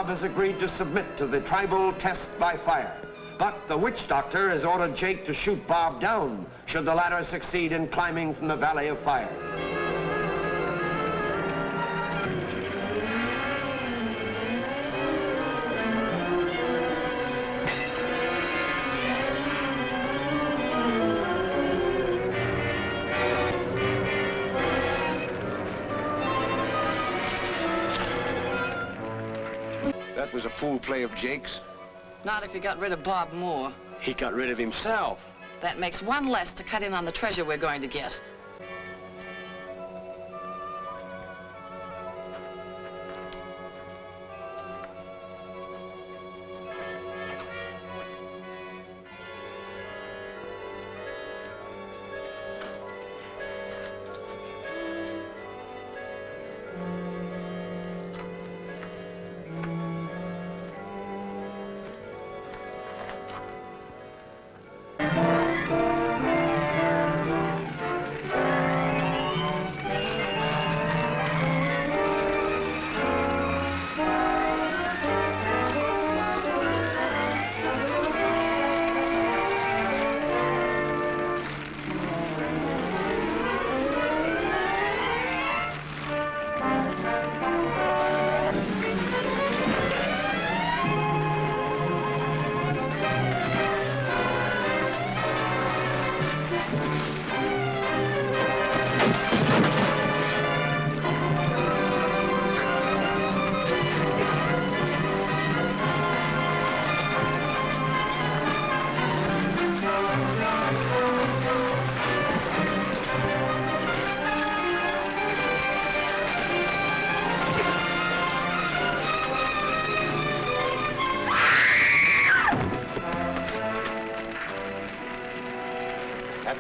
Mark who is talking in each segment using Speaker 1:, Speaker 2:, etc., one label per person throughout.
Speaker 1: Bob has agreed to submit to the tribal test by fire. But the witch doctor has ordered Jake to shoot Bob down should the latter succeed in climbing from the Valley of Fire.
Speaker 2: That was a fool play of Jake's.
Speaker 3: Not if you got rid of Bob Moore.
Speaker 4: He got rid of himself.
Speaker 3: That makes one less to cut in on the treasure we're going to get.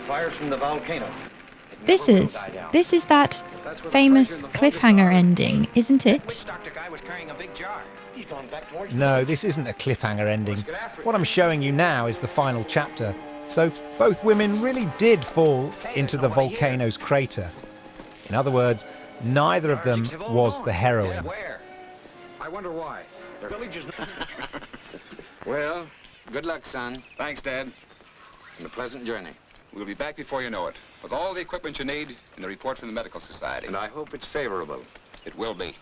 Speaker 2: Fires from the volcano.
Speaker 5: This is that famous cliffhanger ending, isn't it?
Speaker 6: No, this isn't a cliffhanger ending. What I'm showing you now is the final chapter. So both women really did fall into the volcano's crater. In other words, neither of them was the heroine.
Speaker 2: I wonder why. Well, good luck, son.
Speaker 7: Thanks, Dad.
Speaker 2: And a pleasant journey.
Speaker 7: We'll be back before you know it, with all the equipment you need and the report from the Medical Society.
Speaker 2: And I hope it's favorable.
Speaker 7: It will be.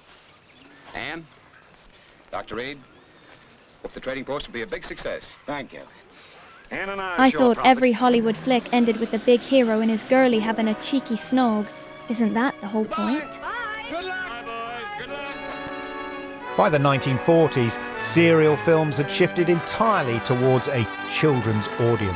Speaker 7: Anne, Dr. Reed, hope the trading post will be a big success.
Speaker 2: Thank you.
Speaker 4: Anne and
Speaker 8: I thought every Hollywood flick ended with the big hero and his girlie having a cheeky snog. Isn't that the whole point?
Speaker 4: Good luck. Bye, boys. Good luck.
Speaker 6: By the 1940s, serial films had shifted entirely towards a children's audience.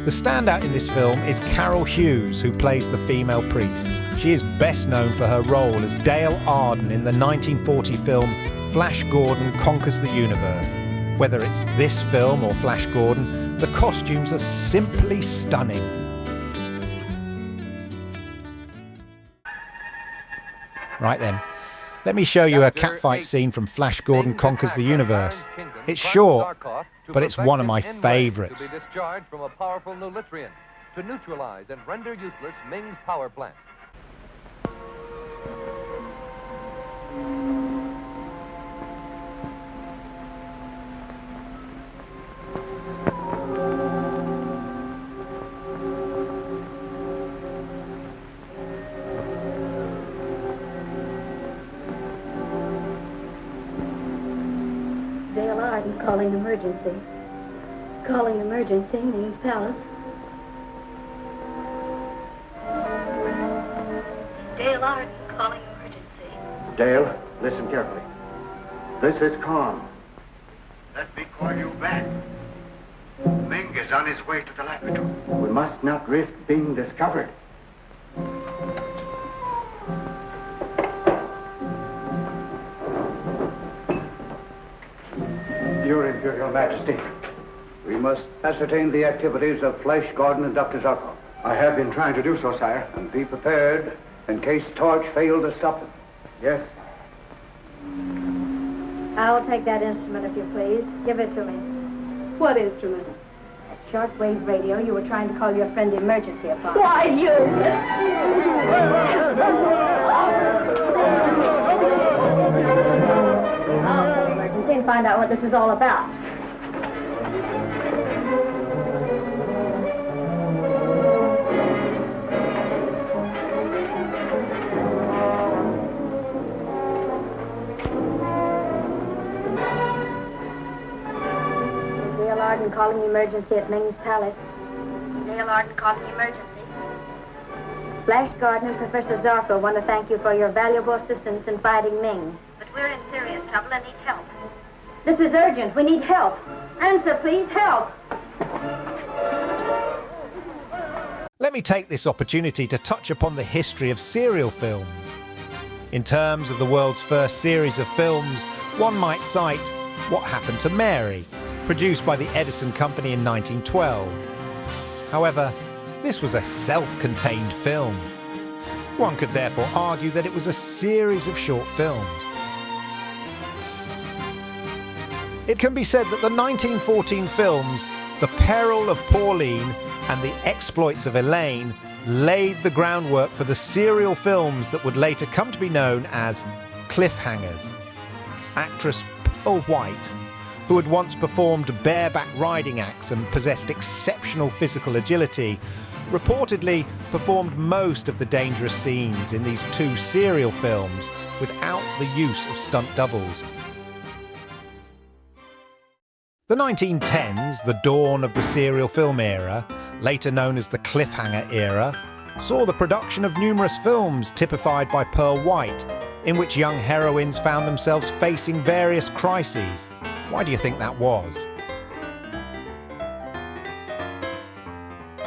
Speaker 6: The standout in this film is Carol Hughes, who plays the female priest. She is best known for her role as Dale Arden in the 1940 film Flash Gordon Conquers the Universe. Whether it's this film or Flash Gordon, the costumes are simply stunning. Right then, let me show you a catfight scene from Flash Gordon Conquers the Universe. It's short, but it's one of my favourites.
Speaker 9: To be discharged from a powerful new Litrian to neutralize and render useless Ming's power plant.
Speaker 10: Dale Arden calling emergency. Calling emergency means palace. Dale Arden calling emergency.
Speaker 11: Dale, listen carefully. This is calm. Let me call you back. Ming is on his way to the laboratory. We must not risk being discovered. Your Imperial Majesty, we must ascertain the activities of Flash Gordon and Dr. Zarkov. I have been trying to do so, sire. And be prepared in case Torch failed to stop them. Yes?
Speaker 10: I'll take that instrument if you please. Give it to me. What instrument? Shortwave radio, you were trying to call your friend emergency upon.
Speaker 12: Why, you...
Speaker 10: Emergency and find out what this is all about. Dale Arden calling emergency at Ming's Palace. Dale Arden calling emergency. Flash Gordon and Professor Zorko want to thank you for your valuable assistance in fighting Ming. But we're in serious trouble and need help. This is urgent. We need help. Answer, please. Help.
Speaker 6: Let me take this opportunity to touch upon the history of serial films. In terms of the world's first series of films, one might cite What Happened to Mary, produced by the Edison Company in 1912. However, this was a self-contained film. One could therefore argue that it was a series of short films. It can be said that the 1914 films, The Peril of Pauline and The Exploits of Elaine, laid the groundwork for the serial films that would later come to be known as cliffhangers. Actress Pearl White, who had once performed bareback riding acts and possessed exceptional physical agility, reportedly performed most of the dangerous scenes in these two serial films without the use of stunt doubles. The 1910s, the dawn of the serial film era, later known as the cliffhanger era, saw the production of numerous films typified by Pearl White, in which young heroines found themselves facing various crises. Why do you think that was?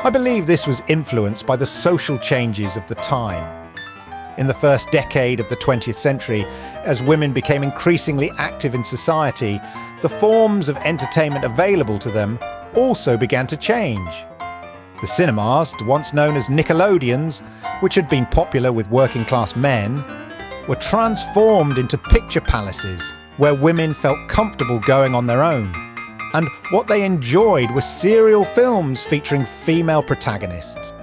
Speaker 6: I believe this was influenced by the social changes of the time. In the first decade of the 20th century, as women became increasingly active in society, the forms of entertainment available to them also began to change. The cinemas, once known as Nickelodeons, which had been popular with working-class men, were transformed into picture palaces where women felt comfortable going on their own. And what they enjoyed were serial films featuring female protagonists.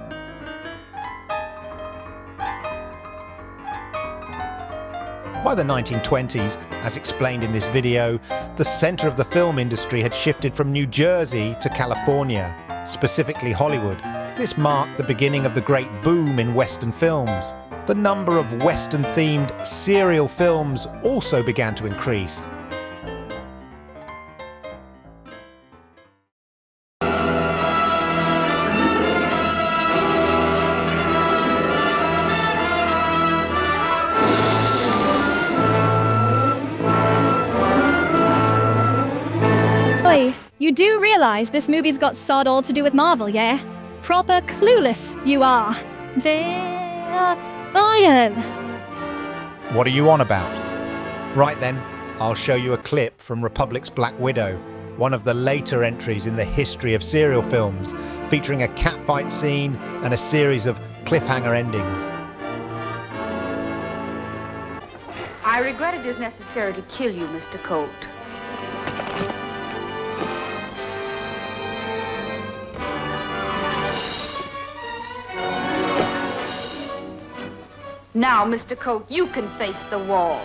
Speaker 6: By the 1920s, as explained in this video, the centre of the film industry had shifted from New Jersey to California, specifically Hollywood. This marked the beginning of the great boom in Western films. The number of Western-themed serial films also began to increase.
Speaker 8: You do realise this movie's got sod all to do with Marvel, yeah? Proper clueless, you are. Iron.
Speaker 6: What are you on about? Right then, I'll show you a clip from Republic's Black Widow, one of the later entries in the history of serial films, featuring a catfight scene and a series of cliffhanger endings.
Speaker 13: I regret it is necessary to kill you, Mr. Colt. Now, Mr. Colt, you can face the wall.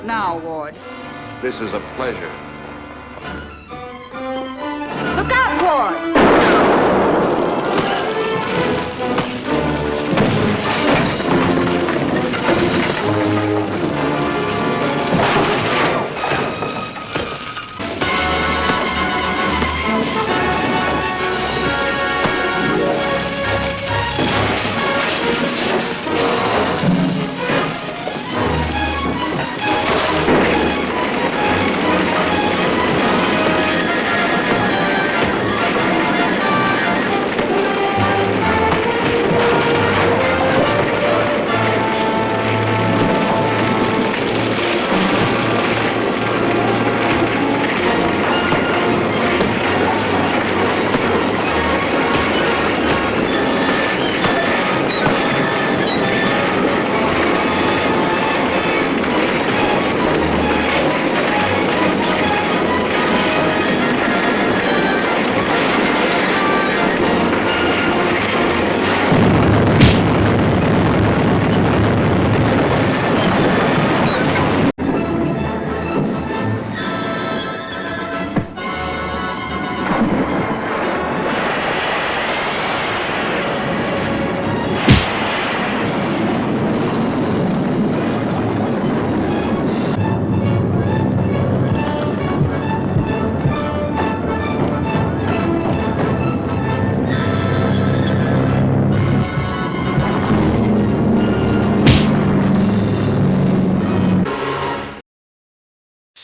Speaker 13: Now, Ward.
Speaker 2: This is a pleasure.
Speaker 13: Look out, Ward!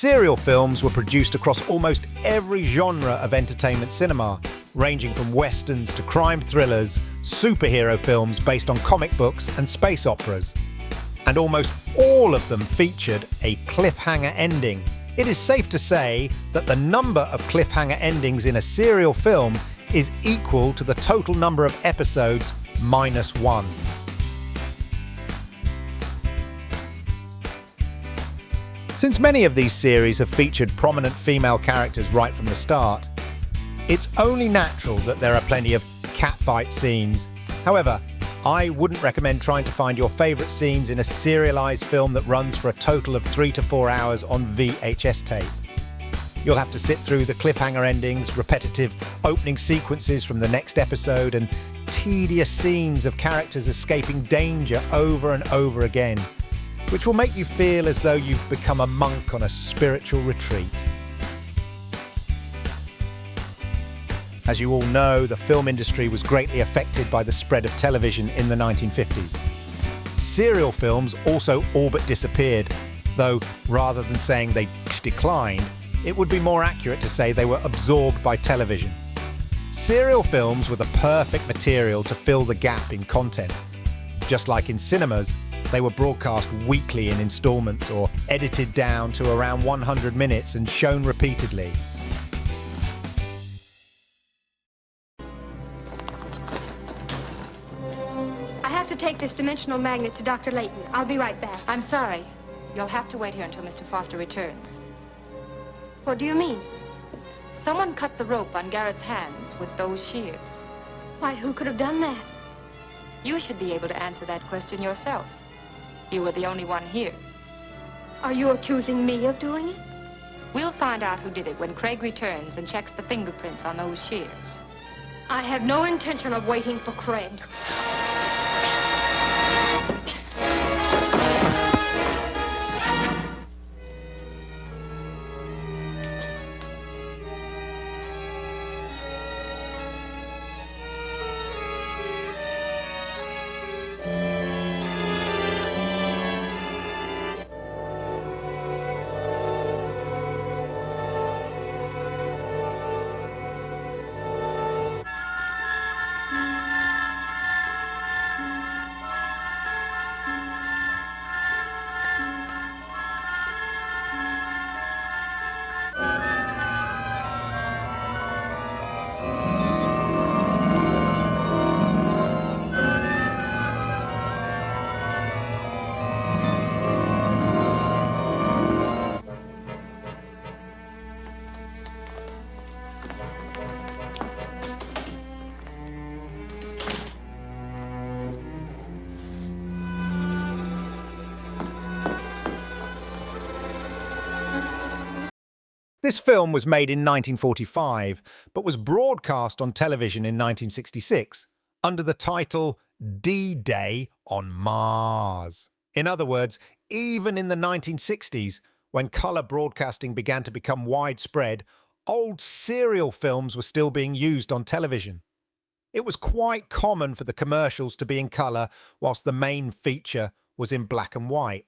Speaker 6: Serial films were produced across almost every genre of entertainment cinema, ranging from westerns to crime thrillers, superhero films based on comic books and space operas. And almost all of them featured a cliffhanger ending. It is safe to say that the number of cliffhanger endings in a serial film is equal to the total number of episodes minus one. Since many of these series have featured prominent female characters right from the start, it's only natural that there are plenty of catfight scenes. However, I wouldn't recommend trying to find your favourite scenes in a serialised film that runs for a total of 3 to 4 hours on VHS tape. You'll have to sit through the cliffhanger endings, repetitive opening sequences from the next episode, and tedious scenes of characters escaping danger over and over again, which will make you feel as though you've become a monk on a spiritual retreat. As you all know, the film industry was greatly affected by the spread of television in the 1950s. Serial films also all but disappeared, though rather than saying they declined, it would be more accurate to say they were absorbed by television. Serial films were the perfect material to fill the gap in content. Just like in cinemas, they were broadcast weekly in installments or edited down to around 100 minutes and shown repeatedly.
Speaker 13: I have to take this dimensional magnet to Dr. Layton. I'll be right back.
Speaker 3: I'm sorry. You'll have to wait here until Mr. Foster returns.
Speaker 13: What do you mean?
Speaker 3: Someone cut the rope on Garrett's hands with those shears.
Speaker 13: Why, who could have done that?
Speaker 3: You should be able to answer that question yourself. You were the only one here.
Speaker 13: Are you accusing me of doing it?
Speaker 3: We'll find out who did it when Craig returns and checks the fingerprints on those shears.
Speaker 13: I have no intention of waiting for Craig.
Speaker 6: This film was made in 1945, but was broadcast on television in 1966 under the title D-Day on Mars. In other words, even in the 1960s, when colour broadcasting began to become widespread, old serial films were still being used on television. It was quite common for the commercials to be in colour, whilst the main feature was in black and white.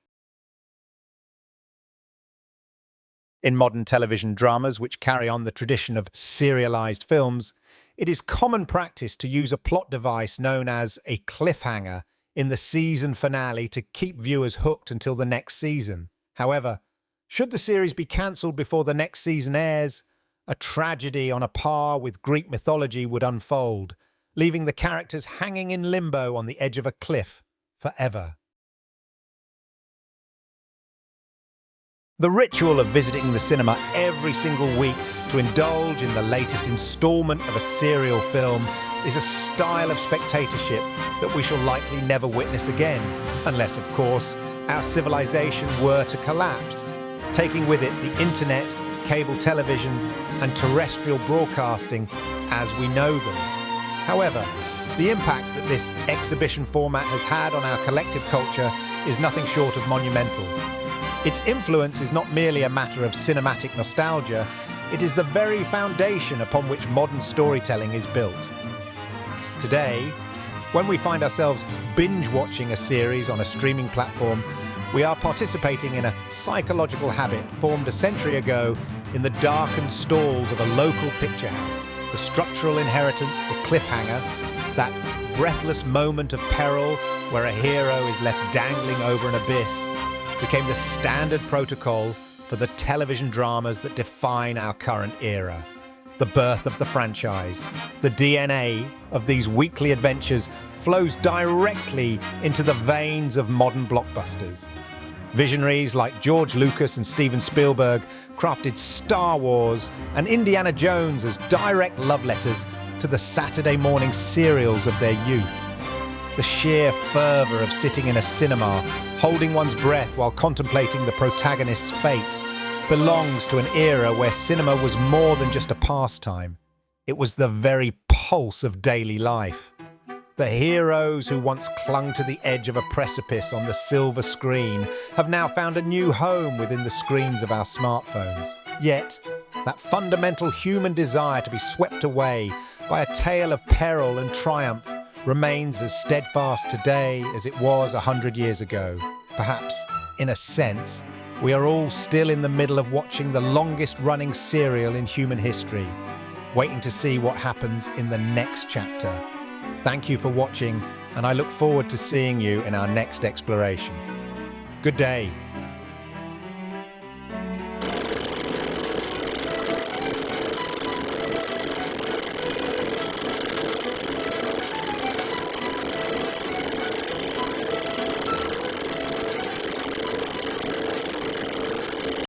Speaker 6: In modern television dramas, which carry on the tradition of serialized films, it is common practice to use a plot device known as a cliffhanger in the season finale to keep viewers hooked until the next season. However, should the series be cancelled before the next season airs, a tragedy on a par with Greek mythology would unfold, leaving the characters hanging in limbo on the edge of a cliff forever. The ritual of visiting the cinema every single week to indulge in the latest installment of a serial film is a style of spectatorship that we shall likely never witness again, unless, of course, our civilization were to collapse, taking with it the internet, cable television, and terrestrial broadcasting as we know them. However, the impact that this exhibition format has had on our collective culture is nothing short of monumental. Its influence is not merely a matter of cinematic nostalgia, it is the very foundation upon which modern storytelling is built. Today, when we find ourselves binge-watching a series on a streaming platform, we are participating in a psychological habit formed a century ago in the darkened stalls of a local picture house. The structural inheritance, the cliffhanger, that breathless moment of peril where a hero is left dangling over an abyss, became the standard protocol for the television dramas that define our current era. The birth of the franchise, the DNA of these weekly adventures flows directly into the veins of modern blockbusters. Visionaries like George Lucas and Steven Spielberg crafted Star Wars and Indiana Jones as direct love letters to the Saturday morning serials of their youth. The sheer fervour of sitting in a cinema, holding one's breath while contemplating the protagonist's fate, belongs to an era where cinema was more than just a pastime. It was the very pulse of daily life. The heroes who once clung to the edge of a precipice on the silver screen have now found a new home within the screens of our smartphones. Yet, that fundamental human desire to be swept away by a tale of peril and triumph remains as steadfast today as it was 100 years ago. Perhaps, in a sense, we are all still in the middle of watching the longest-running serial in human history, waiting to see what happens in the next chapter. Thank you for watching, and I look forward to seeing you in our next exploration. Good day.